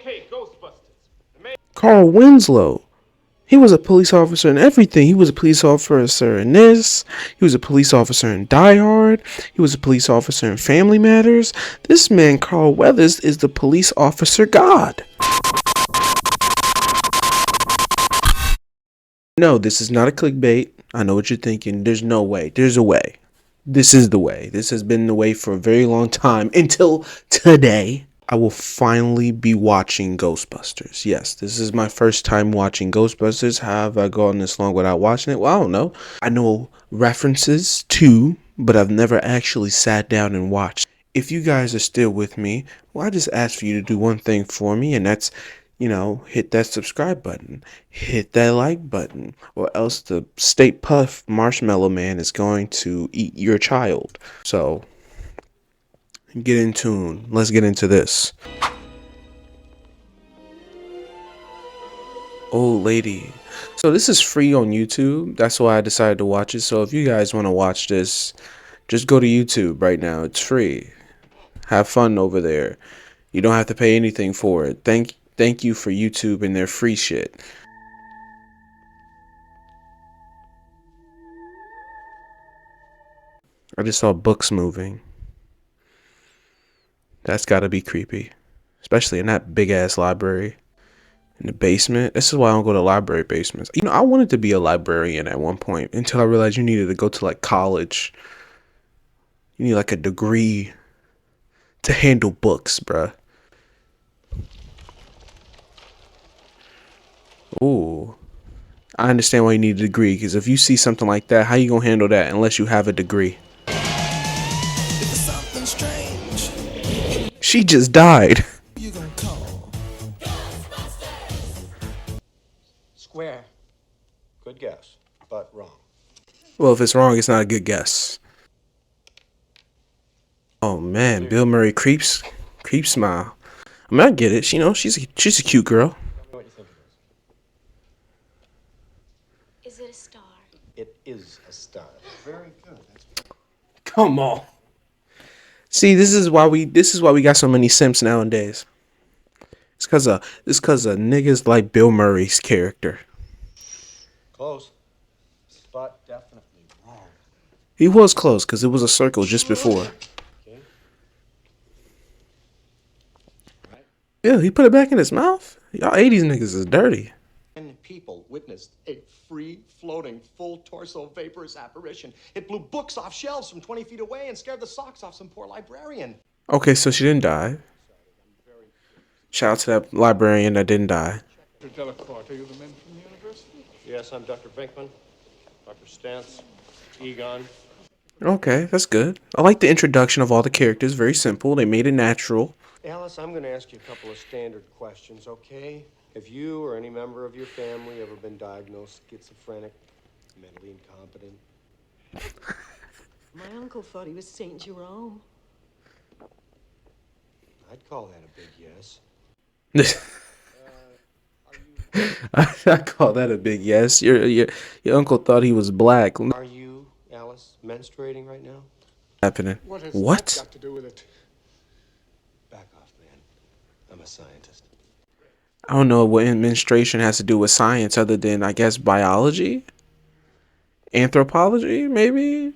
Okay, Ghostbusters. Carl Winslow. He was a police officer in everything. He was a police officer in this. He was a police officer in Die Hard. He was a police officer in Family Matters. This man, Carl Weathers, is the police officer god. No, this is not a clickbait. I know what you're thinking. There's no way. There's a way. This is the way. This has been the way for a very long time until today. I will finally be watching Ghostbusters. Yes, this is my first time watching Ghostbusters. How have I gone this long without watching it? Well, I don't know. I know references too, but I've never actually sat down and watched. If you guys are still with me, well, I just ask for you to do one thing for me, and that's, hit that subscribe button, hit that like button, or else the Stay Puff Marshmallow Man is going to eat your child. So, get in tune. Let's get into this. Old lady. So this is free on YouTube. That's why I decided to watch it. So if you guys want to watch this, just go to YouTube right now. It's free. Have fun over there. You don't have to pay anything for it. Thank you for YouTube and their free shit. I just saw books moving. That's gotta be creepy. Especially in that big ass library. In the basement. This is why I don't go to library basements. I wanted to be a librarian at one point until I realized you needed to go to like college. You need like a degree to handle books, bruh. Ooh. I understand why you need a degree, because if you see something like that, how you gonna handle that unless you have a degree? She just died. Square. Good guess, but wrong. Well, if it's wrong, it's not a good guess. Oh man, Bill Murray creep smile. I mean, I get it. She's a cute girl. What do you think it Is it a star? It is a star. Very good. Come on. See, this is why we got so many simps nowadays. It's cause of niggas like Bill Murray's character. Close, but definitely wrong. He was close because it was a circle just before. Okay. Right. Yeah, he put it back in his mouth. Y'all 80s niggas is dirty. 10 people witnessed a free-floating, full-torso vaporous apparition. It blew books off shelves from 20 feet away and scared the socks off some poor librarian. Okay, so she didn't die. Shout out to that librarian that didn't die. Dr. Delacorte, are you the men from the university? Yes, I'm Dr. Brinkman, Dr. Stantz, Egon. Okay, that's good. I like the introduction of all the characters. Very simple. They made it natural. Alice, I'm going to ask you a couple of standard questions, okay? Have you or any member of your family ever been diagnosed schizophrenic, mentally incompetent? My uncle thought he was Saint Jerome. I'd call that a big yes. I call that a big yes. Your uncle thought he was black. Are you, Alice, menstruating right now? Happening. What has What? that got to do with it? Back off, man. I'm a scientist. I don't know what menstruation has to do with science other than, I guess, biology? Anthropology, maybe?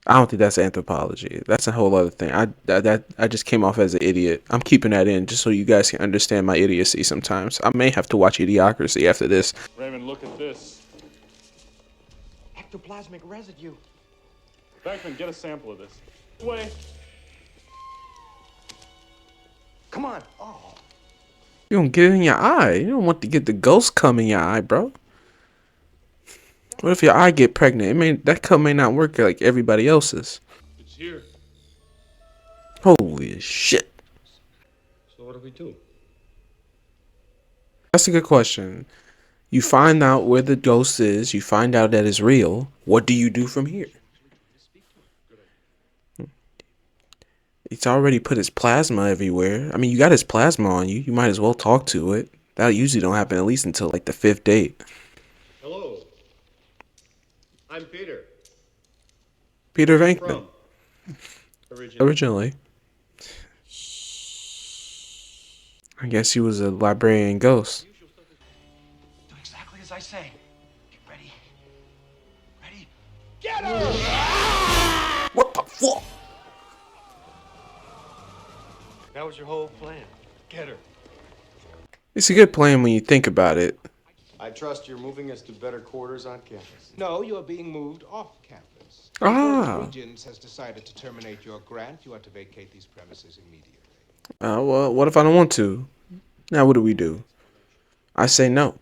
I don't think that's anthropology. That's a whole other thing. I just came off as an idiot. I'm keeping that in just so you guys can understand my idiocy sometimes. I may have to watch Idiocracy after this. Raymond, look at this. Ectoplasmic residue. Beckman, get a sample of this. Wait. Come on. Oh. You don't get it in your eye. You don't want to get the ghost cum in your eye, bro. What if your eye get pregnant? That cum may not work like everybody else's. It's here. Holy shit. So what do we do? That's a good question. You find out where the ghost is. You find out that it's real. What do you do from here? It's already put his plasma everywhere. I mean, you got his plasma on you. You might as well talk to it. That usually don't happen at least until like the 5th date. Hello. I'm Peter. Peter Venkman. Originally. Originally. I guess he was a librarian ghost. Do exactly as I say. Get ready. Ready? Get her! What the fuck? That was your whole plan. Get her. It's a good plan when you think about it. I trust you're moving us to better quarters on campus. No, you are being moved off campus. Ah. The Regents has decided to terminate your grant. You are to vacate these premises immediately. Well, what if I don't want to? Now what do we do? I say no.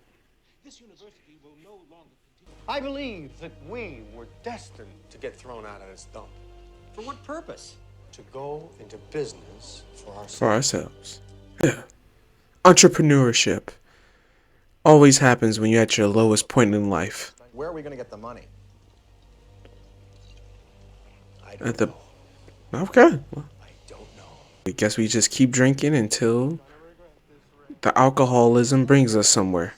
This university will no longer continue. I believe that we were destined to get thrown out of this dump. For what purpose? To go into business for ourselves. For ourselves. Yeah. Entrepreneurship always happens when you're at your lowest point in life. Where are we going to get the money? I At don't the know. Okay. Well, I don't know. I guess we just keep drinking until the alcoholism brings us somewhere.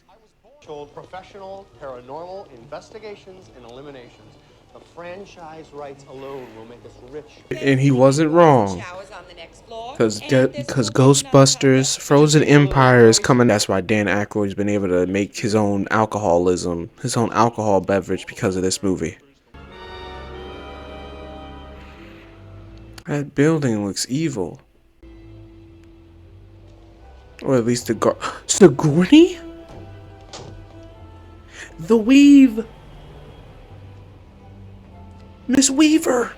Told professional paranormal investigations and eliminations. The franchise rights alone will make us rich. And he wasn't wrong. Because Ghostbusters, Frozen Empire is coming. That's why Dan Aykroyd's been able to make his own alcoholism, his own alcohol beverage because of this movie. That building looks evil. Or at least Sigourney? The Weave! Miss Weaver!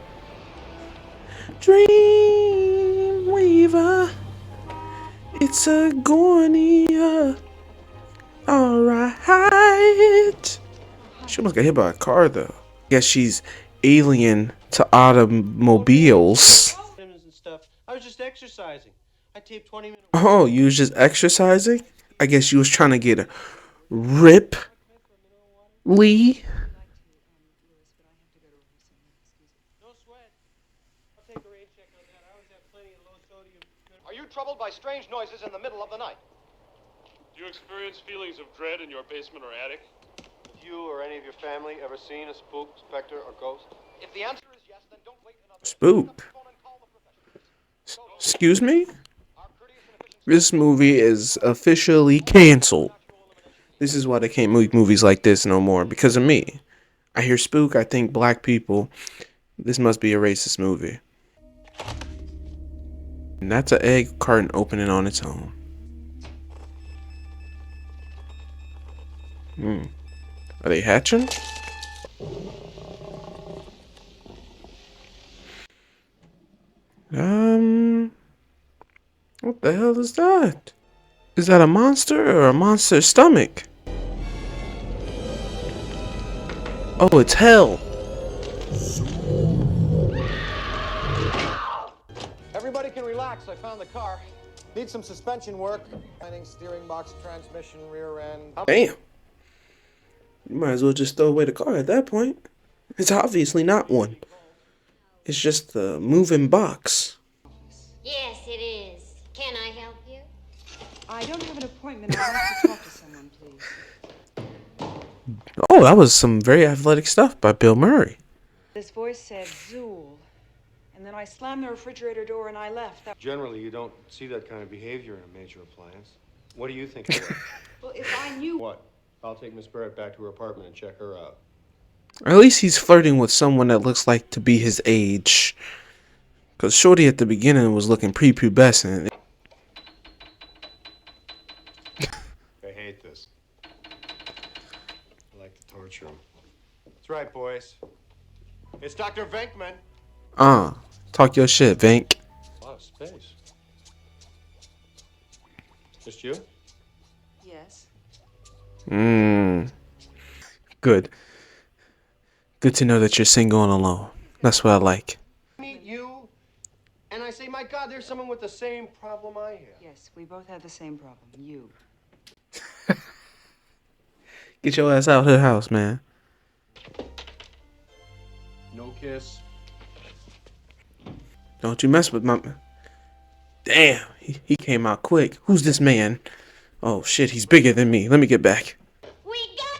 Dream Weaver! It's Sigourney! Alright! She almost got hit by a car though. Guess she's alien to automobiles. And stuff. I was just exercising. I taped 20 minutes. Oh, you was just exercising? I guess you was trying to get a Rip Lee. No sweat. I'll take a rain check on that. I always have plenty of low sodium. Are you troubled by strange noises in the middle of the night? Do you experience feelings of dread in your basement or attic? Have you or any of your family ever seen a spook, specter, or ghost? If the answer is yes, then don't wait another Spook. Excuse me? This movie is officially canceled. This is why they can't make movies like this no more. Because of me. I hear spook, I think black people. This must be a racist movie. And that's an egg carton opening on its own. Are they hatching? What the hell is that? Is that a monster or a monster's stomach? Oh, it's hell. Everybody can relax. I found the car. Need some suspension work. Finding steering box, transmission, rear end. Damn. You might as well just throw away the car at that point. It's obviously not one. It's just a moving box. Yes, it is. Can I help you? I don't have an appointment. I'd like to talk to someone, please. Oh, that was some very athletic stuff by Bill Murray. This voice said Zool. And then I slammed the refrigerator door and I left. Generally, you don't see that kind of behavior in a major appliance. What do you think of that? Well, if I knew... What? I'll take Miss Barrett back to her apartment and check her out. At least he's flirting with someone that looks like to be his age. Because Shorty at the beginning was looking prepubescent. I hate this. I like to torture him. That's right, boys. It's Dr. Venkman. Talk your shit, Vank. A lot of space. Just you? Yes. Good. Good to know that you're single and alone. That's what I like. Meet you, and I say, my God, there's someone with the same problem I have. Yes, we both have the same problem. You. Get your ass out of the house, man. No kiss. Don't you mess with my... Damn, he came out quick. Who's this man? Oh, shit, he's bigger than me. Let me get back. We got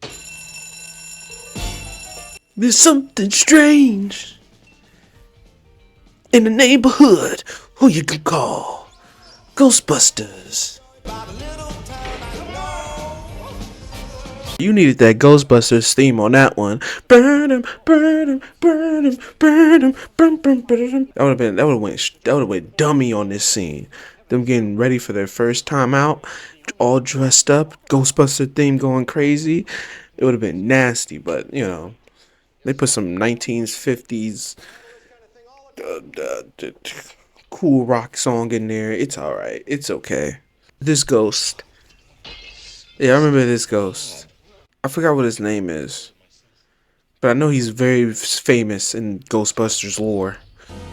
one! There's something strange in the neighborhood. Who you can call? Ghostbusters. You needed that Ghostbusters theme on that one. Burn 'em, burn 'em, burn 'em, burn 'em, burn 'em, burn 'em. That would have went dummy on this scene. Them getting ready for their first time out, all dressed up, Ghostbuster theme going crazy. It would have been nasty, but you know, they put some 1950s cool rock song in there. It's all right. It's okay. This ghost. Yeah, I remember this ghost. I forgot what his name is, but I know he's very famous in Ghostbusters lore.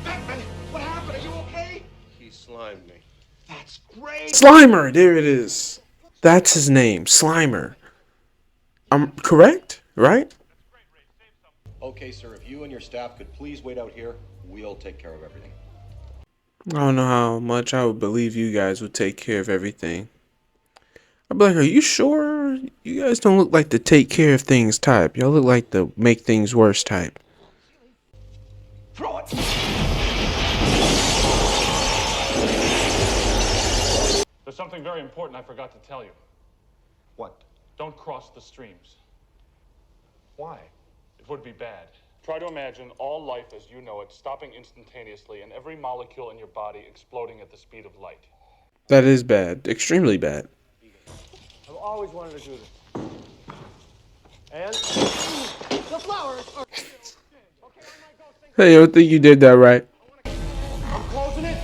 Batman, what happened? Are you okay? He slimed me. That's great. Slimer, there it is. That's his name, Slimer. I'm correct, right? Okay, sir, if you and your staff could please wait out here, we'll take care of everything. I don't know how much I would believe you guys would take care of everything. I'd be like, are you sure? You guys don't look like the take care of things type. Y'all look like the make things worse type. Throw it! There's something very important I forgot to tell you. What? Don't cross the streams. Why? It would be bad. Try to imagine all life as you know it stopping instantaneously and every molecule in your body exploding at the speed of light. That is bad. Extremely bad. I've always wanted to do this. And the flowers are. Hey, I don't think you did that right. I'm closing it.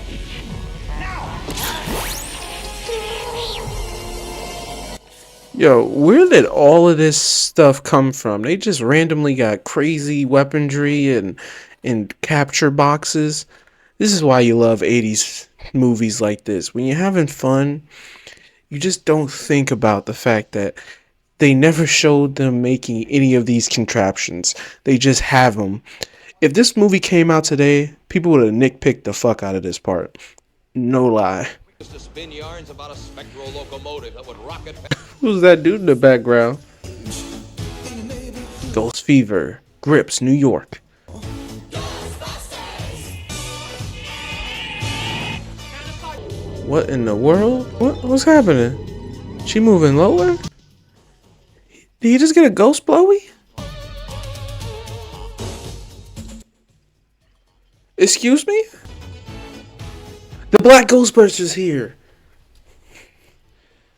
Yo, where did all of this stuff come from? They just randomly got crazy weaponry and capture boxes. This is why you love 80s movies like this. When you're having fun, you just don't think about the fact that they never showed them making any of these contraptions. They just have them. If this movie came out today, people would have nitpicked the fuck out of this part. No lie. Used to spin yarns about a spectral locomotive that would rocket. Who's that dude in the background? Ghost Fever, Grips, New York. What in the world? What's happening? She moving lower? Did he just get a ghost blowy? Excuse me? The Black Ghostbusters here.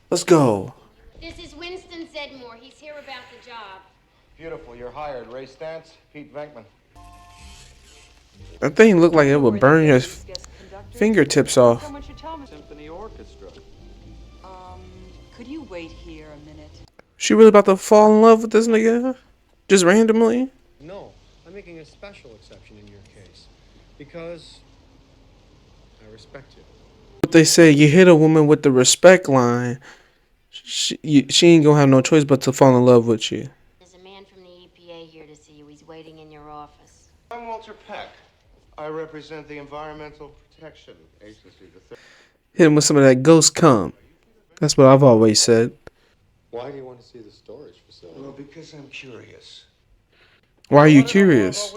Let's go. This is Winston Zedmore. He's here about the job. Beautiful, you're hired. Ray Stantz, Pete Venkman. That thing looked like it would burn your fingertips off. Someone should tell me. Symphony Orchestra. Could you wait here a minute? She really about to fall in love with this nigga? Just randomly? No, I'm making a special exception in your case because I respect you. What they say, you hit a woman with the respect line, she ain't gonna have no choice but to fall in love with you. There's a man from the EPA here to see you. He's waiting in your office. I'm Walter Peck. I represent the Environmental Protection Agency. Hit him with some of that ghost cum. That's what I've always said. Why do you want to see the storage facility? Well, because I'm curious. Why are you curious?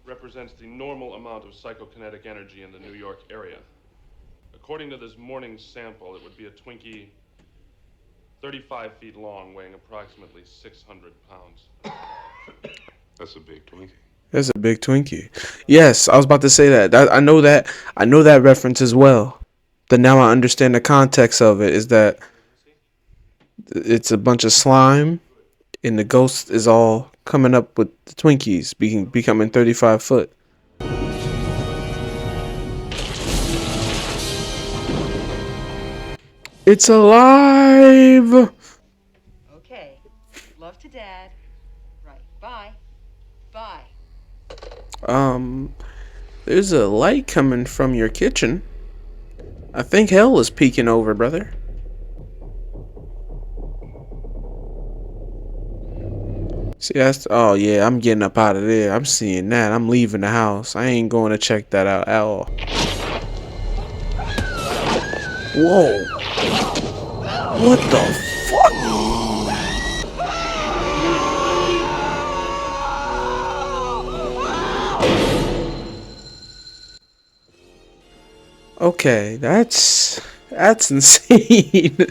Represents the normal amount of psychokinetic energy in the New York area. According to this morning's sample, it would be a Twinkie 35 feet long, weighing approximately 600 pounds. That's a big Twinkie. That's a big Twinkie. Yes, I was about to say that. I know that. I know that reference as well. But now I understand the context of it. Is that it's a bunch of slime, and the ghost is all coming up with the Twinkies, becoming 35 foot. It's alive. Okay. Love to Dad. Right. Bye. Bye. There's a light coming from your kitchen. I think hell is peeking over, brother. See, that's, oh yeah, I'm getting up out of there. I'm seeing that. I'm leaving the house. I ain't going to check that out at all. Whoa. What the fuck? Okay, that's That's insane.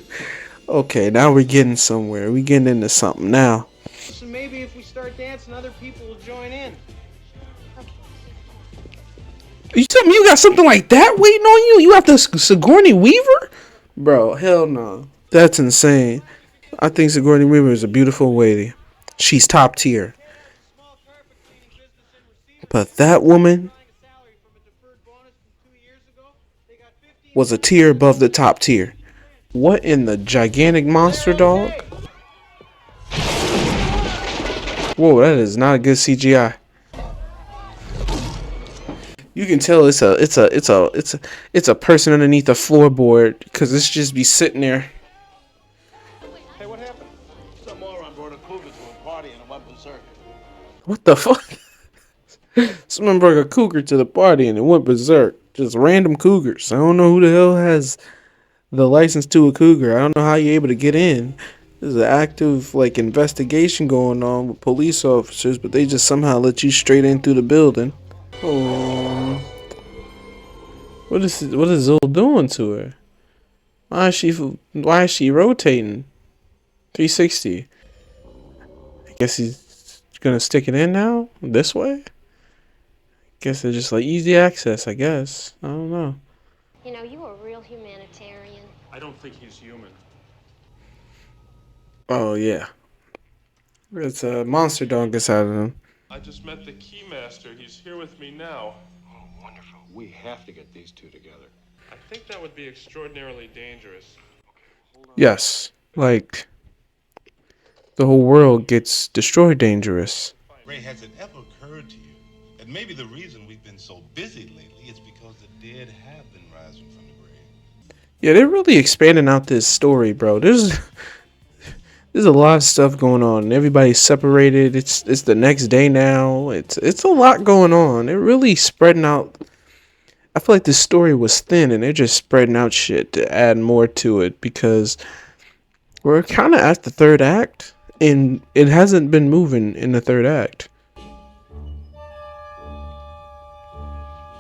Okay, now we're getting somewhere. We getting into something now. So maybe if we start dancing, other people will join in. You tell me you got something like that waiting on you? You have the Sigourney Weaver? Bro, hell no. That's insane. I think Sigourney Weaver is a beautiful lady. She's top tier. But that woman was a tier above the top tier. What in the gigantic monster dog? Whoa, that is not a good CGI. You can tell it's a person underneath a floorboard because it's just be sitting there. Hey, what happened? Some moron brought a cougar to a party and went berserk. What the fuck? Someone brought a cougar to the party and it went berserk. Just random cougars. I don't know who the hell has the license to a cougar. I don't know how you're able to get in. There's an active investigation going on with police officers, but they just somehow let you straight in through the building. Oh, what is Zool doing to her? Why is she rotating 360? I guess he's gonna stick it in now this way. Guess it's just easy access. I guess I don't know. You know, you are a real humanitarian. I don't think he's human. Oh yeah, it's a monster dog inside of him. I just met the keymaster. He's here with me now. Oh, wonderful. We have to get these two together. I think that would be extraordinarily dangerous. Yes, the whole world gets destroyed dangerous. Ray, has it ever occurred to you that maybe the reason we've been so busy lately is because the dead have been rising from the grave? Yeah, they're really expanding out this story, bro. There's a lot of stuff going on. Everybody's separated. It's the next day now. It's a lot going on. They're really spreading out. I feel like this story was thin, and they're just spreading out shit to add more to it because we're kind of at the third act, and it hasn't been moving in the third act. I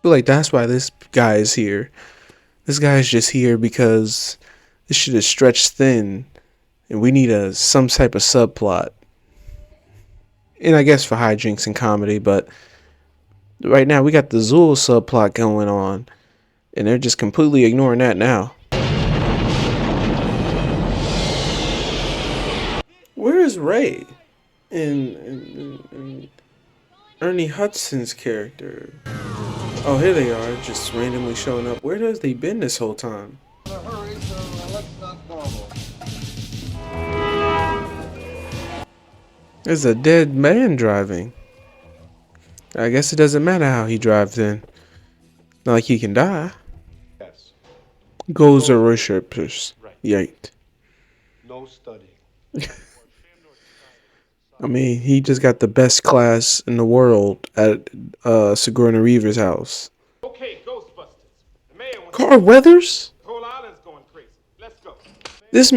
feel like that's why this guy is here. This guy is just here because this shit is stretched thin, and we need some type of subplot. And I guess for hijinks and comedy, but right now we got the Zool subplot going on, and they're just completely ignoring that now. Where is Ray and Ernie Hudson's character? Oh, here they are, just randomly showing up. Where has they been this whole time? There's a dead man driving. I guess it doesn't matter how he drives then. Not like he can die. Yes. Goes the worshippers. Yiked. No studying. I mean, he just got the best class in the world at Sigourney Weaver's house. Okay, Ghostbusters. The mayor wants Carl Weathers? the whole island's going crazy. Let's go. This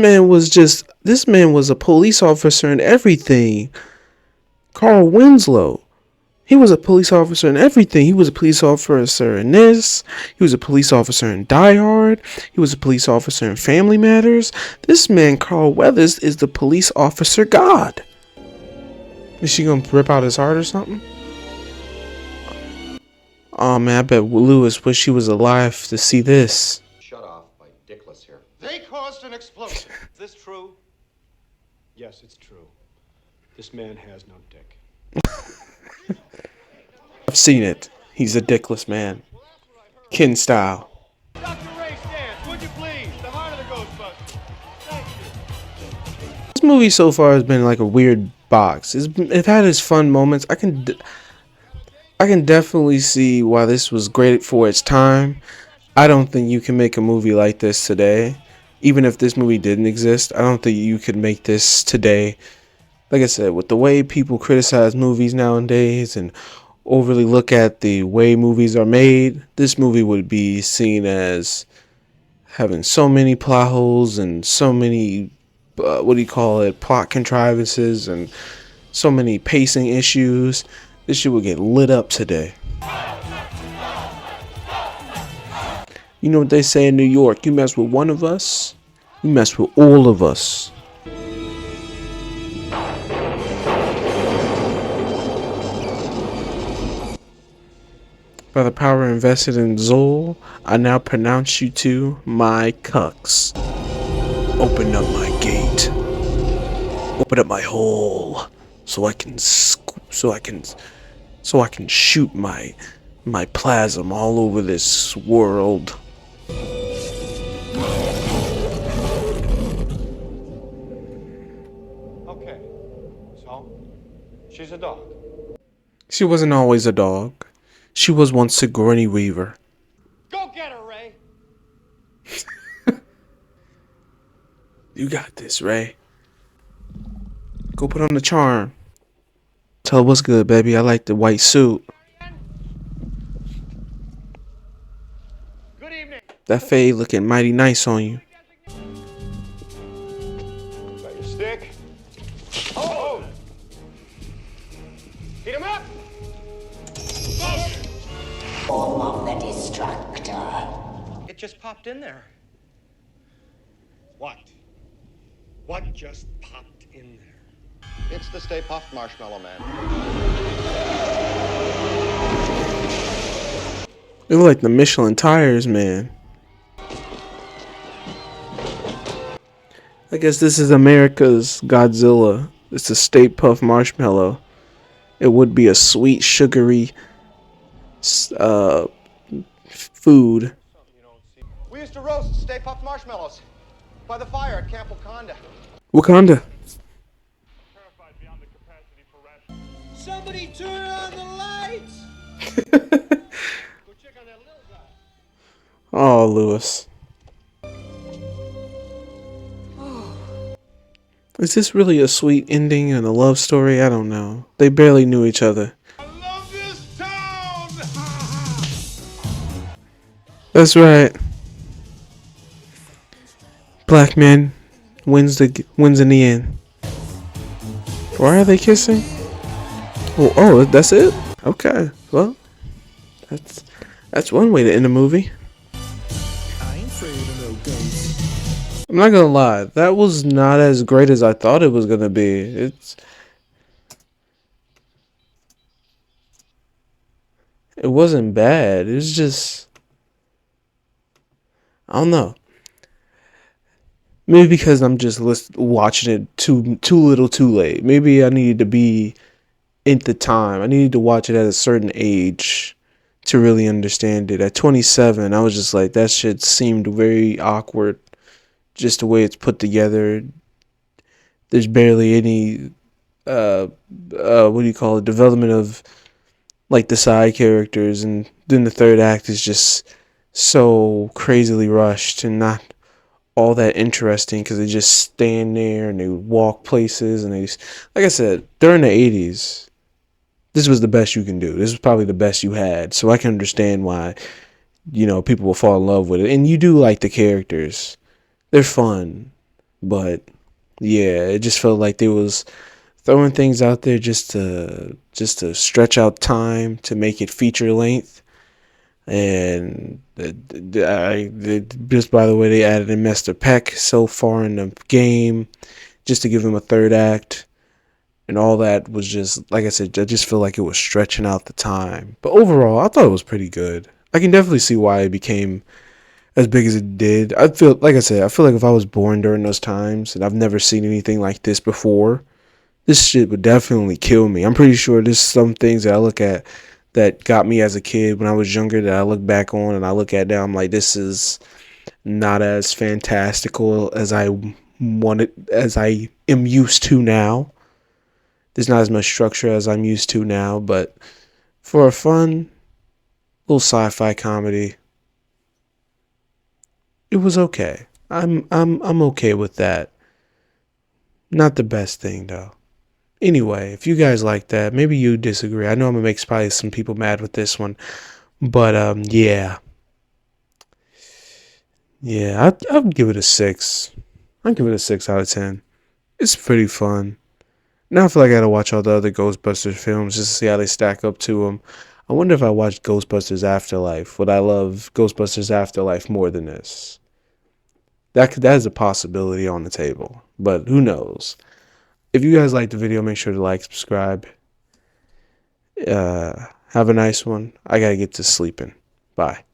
man was a police officer and everything. Carl Winslow. He was a police officer in everything. He was a police officer in this. He was a police officer in Die Hard. He was a police officer in Family Matters. This man, Carl Weathers, is the police officer god. Is she gonna rip out his heart or something? Oh man, I bet Lewis wish he was alive to see this. Shut off by Dickless here. They caused an explosion. Is this true? Yes, it's true. This man has no dick. I've seen it. He's a dickless man. Kin style. Dr. Ray Stantz, would you please? The heart of the Ghostbusters. Thank you. This movie so far has been like a weird box. It had its fun moments. I can definitely see why this was great for its time. I don't think you can make a movie like this today. Even if this movie didn't exist, I don't think you could make this today. Like I said, with the way people criticize movies nowadays and overly look at the way movies are made, this movie would be seen as having so many plot holes and so many plot contrivances and so many pacing issues. This shit would get lit up today. You know what they say in New York? You mess with one of us, you mess with all of us. By the power invested in Zol, I now pronounce you two my cucks. Open up my gate. Open up my hole, so I can shoot my plasm all over this world. Okay. So, she's a dog. She wasn't always a dog. She was once Sigourney Weaver. Go get her, Ray! You got this, Ray. Go put on the charm. Tell her what's good, baby. I like the white suit. Good evening. That fade looking mighty nice on you. Got your stick? Oh! Heat him up! Form of the destructor. It just popped in there. What? What just popped in there? It's the Stay Puft Marshmallow Man. They look like the Michelin tires, man. I guess this is America's Godzilla. It's a Stay Puft Marshmallow. It would be a sweet, sugary food. We used to roast Stay Puft Marshmallows by the fire at Camp Wakanda. Wakanda. Somebody turn on the lights! Oh, Lewis. Is this really a sweet ending and a love story? I don't know. They barely knew each other. I love this town! That's right. Black man wins in the end. Why are they kissing? Oh, that's it? Okay. Well, that's one way to end a movie. I'm not gonna lie, that was not as great as I thought it was gonna be. It wasn't bad. It's just, I don't know. Maybe because I'm just watching it too little, too late. Maybe I needed to be at the time. I needed to watch it at a certain age to really understand it. At 27, I was just like, that shit seemed very awkward. Just the way it's put together. There's barely any what do you call it, development of like the side characters, and then the third act is just so crazily rushed and not all that interesting because they just stand there and they walk places, and they, like I said, during the 80s, this was the best you can do. This was probably the best you had, so I can understand why, people will fall in love with it. And you do like the characters. They're fun, but yeah, it just felt like they was throwing things out there just to stretch out time to make it feature length. And just by the way, they added in Mr. Peck so far in the game just to give him a third act, and all that was just, like I said, I just feel like it was stretching out the time. But overall, I thought it was pretty good. I can definitely see why it became as big as it did. I feel like if I was born during those times and I've never seen anything like this before, this shit would definitely kill me. I'm pretty sure there's some things that I look at that got me as a kid when I was younger that I look back on and I look at now, I'm like, this is not as fantastical as I am used to now. There's not as much structure as I'm used to now, but for a fun little sci-fi comedy, it was okay. I'm okay with that. Not the best thing though. Anyway, if you guys like that, maybe you disagree. I know I'm gonna make probably some people mad with this one, but yeah, I'd give it a 6. I'd give it a 6 out of 10. It's pretty fun. Now I feel like I gotta watch all the other Ghostbusters films just to see how they stack up to them. I wonder if I watched Ghostbusters Afterlife, would I love Ghostbusters Afterlife more than this? That is a possibility on the table, but who knows? If you guys liked the video, make sure to like, subscribe. Have a nice one. I gotta get to sleeping. Bye.